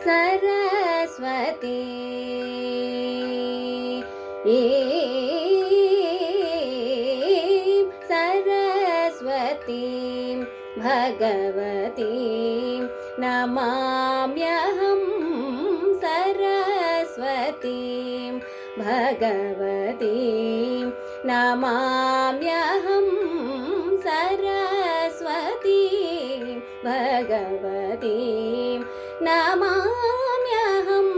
सरस्वती सरस्वतीं भगवतीं नमाम्यहं सरस्वतीं भगवतीं नमाम्यहं सरस्वतीं भगवतीं नमाम्यहं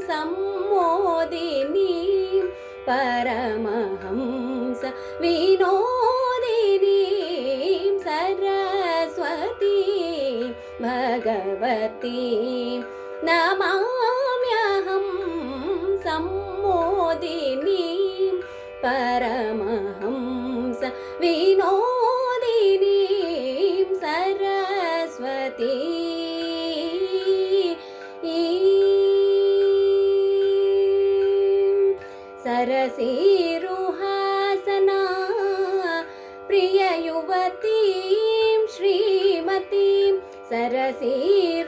सम्मोदिनीं परमहंस विनोदिनीं सरस्वतीं भगवतीं नमाम्यहं सम्मोदिनीं परमहंस विनोदिनीं सरस्वतीं सरसीरुहासना प्रिययुवतीं श्रीमतीं सरसीरुहासना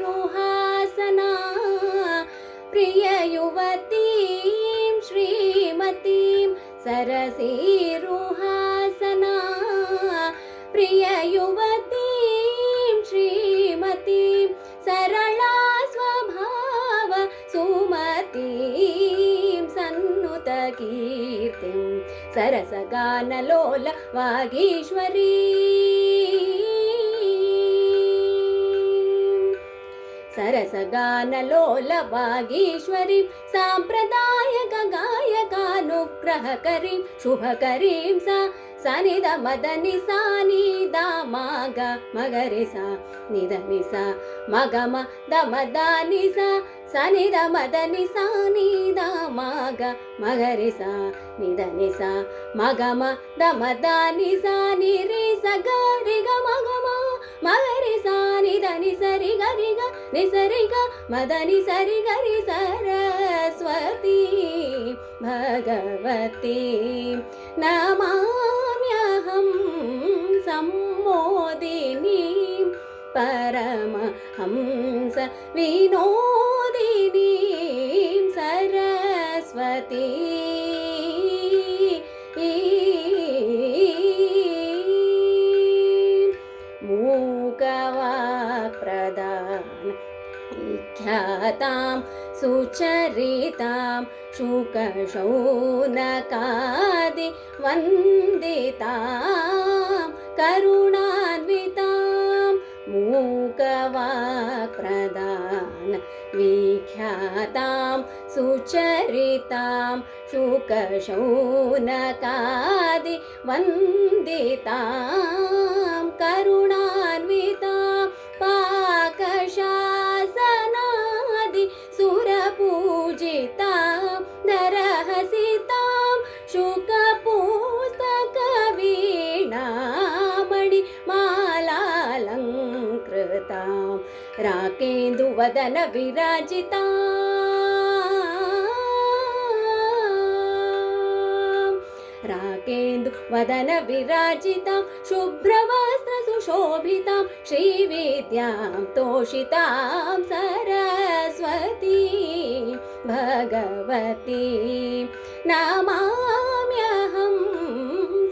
प्रिययुवतीं श्रीमतीं सरसीरुहासना प्रिययुवतीं श्रीमतीं सरला स्वभाव सुमतीं सन्नुतकीर्तिं सरसगानलोल वागीश्वरी सरसगानलोल वागीश्वरीं साम्प्रदायिक गायकानुग्रहकरीं शुभकरीं सनिध मदनि सा निदा मग मगरि सा निध नि सा मगम दमदानि सा सनिध मदनि सा निदा मग मगरि सा निध नि सा मगम दमदानि सा निरि स गरि ग मगम मगरि सा निध नि सरि गरि ग नि सरि ग मदनि सरि गरि सरस्वती भगवती नमाम्यहं सम्मोदिनीं परमहंस विनोदिनीं सरस्वती मूकवाक्प्रदान विख्यातां सुचरितां शुकशौनकादि वन्दितां करुणान्वितां मूकवाक्प्रदान विख्यातां सुचरितां शुकशौनकादि वन्दितां करुणान्वितां पाकशासनादि सुरपूजितां दरहसितां शुकपुस्तकवीणामणि मालालङ्कृतां राकेन्दुवदन विराजितां राकेन्दुवदन विराजितां शुभ्रवस्त्र सुशोभितां श्रीविद्यां तोषितां सरस्वतीं भगवतीं नमाम्यहं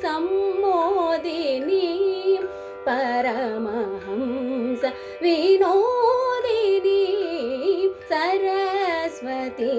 सम्मोदिनीं परमहंस विनोदिनीं सरस्वती